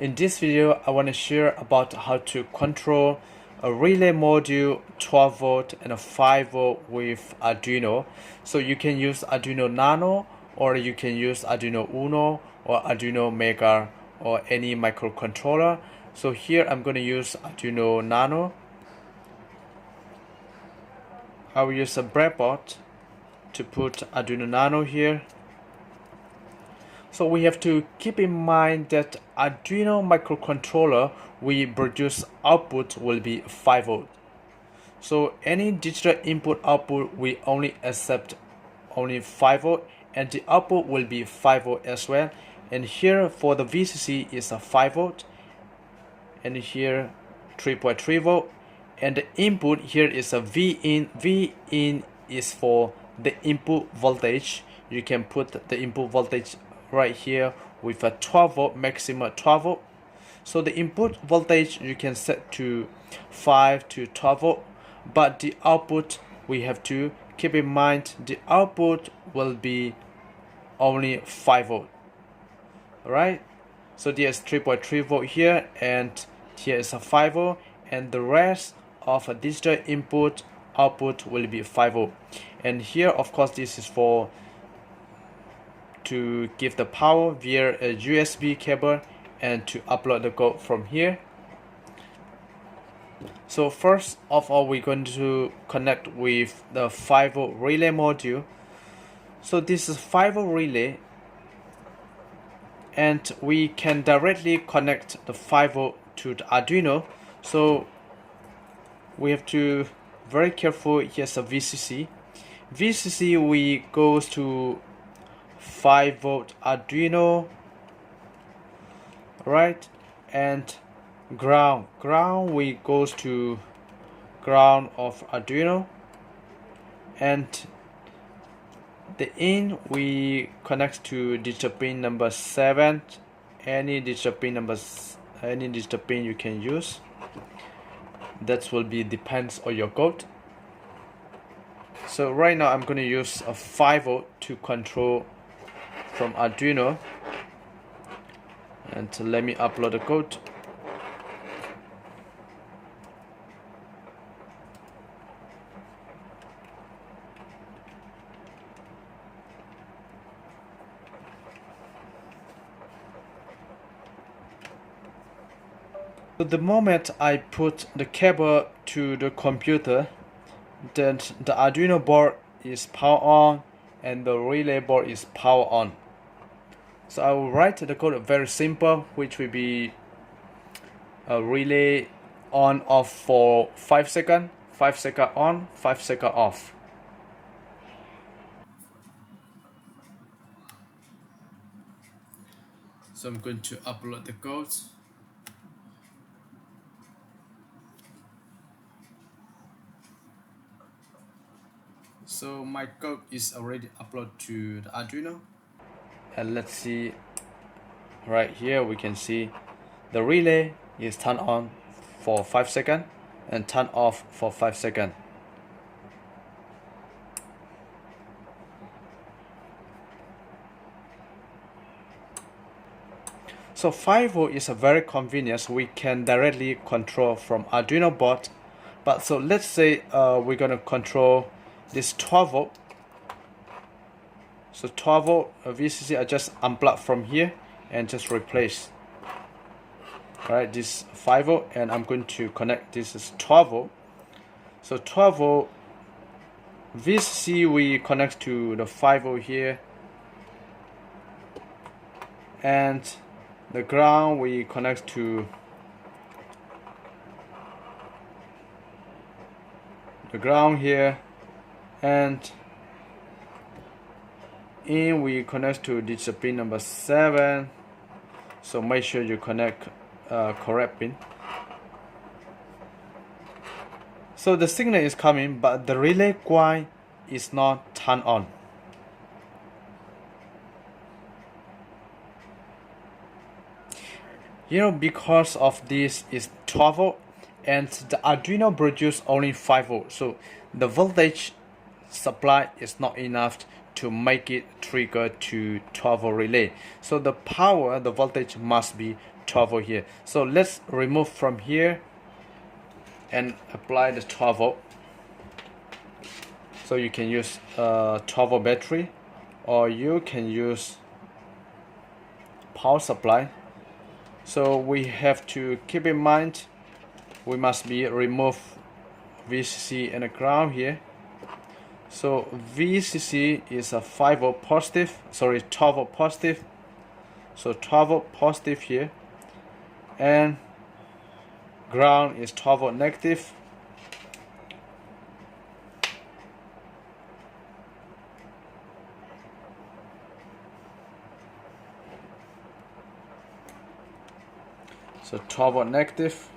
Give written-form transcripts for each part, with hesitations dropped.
In this video, I want to share about how to control a relay module 12 volt and a 5 volt with Arduino. So you can use Arduino Nano, or you can use Arduino Uno or Arduino Mega or any microcontroller. So here I'm going to use Arduino Nano. I will use a breadboard to put Arduino Nano here. So we have to keep in mind that Arduino microcontroller we produce output will be 5 volt. So any digital input output we only accept only 5 volt, and the output will be 5 volt as well. And here for the VCC is a 5 volt, and here 3.3 volt, and the input here is a V in. V in is for the input voltage. You can put the input voltage right here with a 12 volt, maximum 12 volt. So the input voltage you can set to 5 to 12 volt, but the output we have to keep in mind the output will be only 5 volt. Alright, so there's 3.3 volt here, and here is a 5 volt, and the rest of a digital input output will be 5 volt. And here of course this is for to give the power via a USB cable and to upload the code from here. So first of all, we're going to connect with the 5 volt relay module. So this is 5 volt relay, and we can directly connect the 5 volt to the Arduino. So we have to very careful. Here's a VCC. VCC we goes to 5 volt Arduino, right? And ground we goes to ground of Arduino, and the in we connect to digital pin number 7. Any digital pin you can use. That will be depends on your code. So right now I'm going to use a 5 volt to control from Arduino, and let me upload the code. So the moment I put the cable to the computer, then the Arduino board is power on and the relay board is power on. So I will write the code very simple, which will be a relay on off for 5 seconds, 5 seconds on, 5 seconds off. So I'm going to upload the codes. So my code is already uploaded to the Arduino, and let's see. Right here we can see the relay is turned on for 5 seconds and turned off for 5 seconds. So 5 volt is a very convenient. We can directly control from Arduino board. But so let's say we're gonna control this 12 volt. So 12 volt VCC I just unplug from here and just replace. Alright, this 5 volt, and I'm going to connect this is 12 volt. So 12 volt VCC we connect to the 5 volt here, and the ground we connect to the ground here, and in we connect to digital pin number 7. So make sure you connect correct pin. So the signal is coming, but the relay coil is not turned on. Because of this is 12 volt, and the Arduino produce only 5 volt. So the voltage supply is not enough to make it trigger to 12 volt relay. So the voltage must be 12 volt here. So let's remove from here and apply the 12 volt. So you can use 12 volt battery, or you can use power supply. So we have to keep in mind we must be remove VCC and a ground here. So VCC is a 5 volt positive, sorry, 12 volt positive. So 12 volt positive here, and ground is 12 volt negative. So 12 volt negative.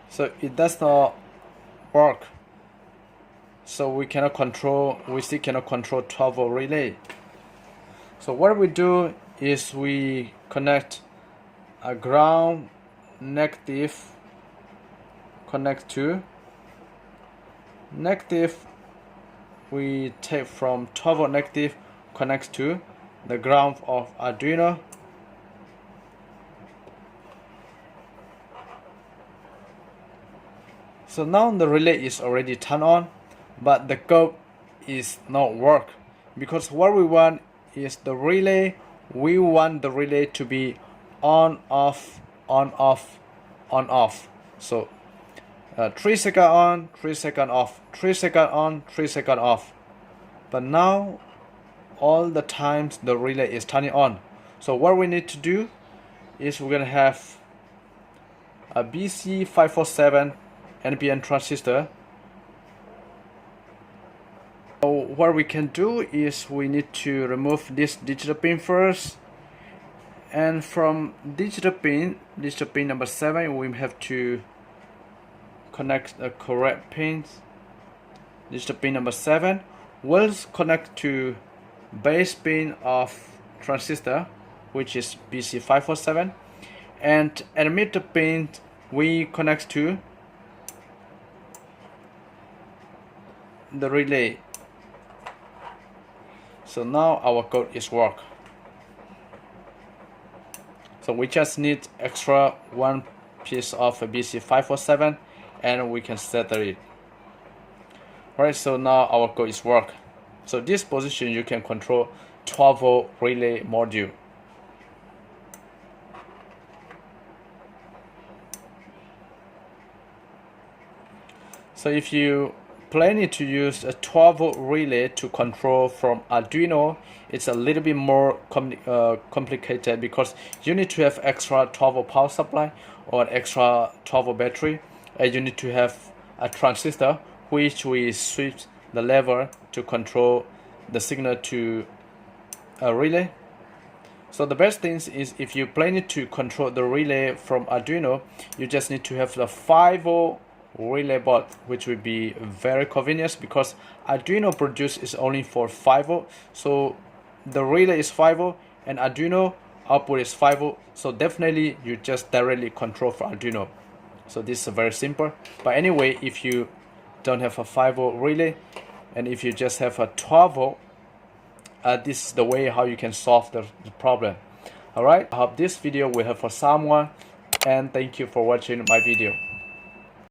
So it does not work. So we still cannot control 12 volt relay. So what we do is we connect a ground negative, connect to negative. We take from 12 volt negative, connects to the ground of Arduino. So now the relay is already turned on, but the code is not work, because what we want is the relay. We want the relay to be on off, on off, on off. So 3 seconds on, 3 seconds off, 3 seconds on, 3 seconds off. But now all the times the relay is turning on. So what we need to do is we're gonna have a BC547 NPN transistor. So what we can do is we need to remove this digital pin first, and from digital pin number 7, we have to connect the correct pins. Digital pin number 7 will connect to base pin of transistor, which is BC547, and emitter pin we connect to the relay. So now our code is work. So we just need extra one piece of a BC547 and we can settle it. Alright, so now our code is work. So this position you can control 12 volt relay module. So if you planning to use a 12 volt relay to control from Arduino, it's a little bit more complicated, because you need to have extra 12 volt power supply or an extra 12 volt battery, and you need to have a transistor which we switch the lever to control the signal to a relay. So the best thing is, if you plan to control the relay from Arduino, you just need to have the 5 volt relay board, which will be very convenient, because Arduino produce is only for 5 volt. So the relay is 5 volt and Arduino output is 5 volt. So definitely you just directly control for Arduino. So this is very simple. But anyway, if you don't have a 5 volt relay and if you just have a 12 volt, this is the way how you can solve the problem. Alright, I hope this video will help for someone, and thank you for watching my video.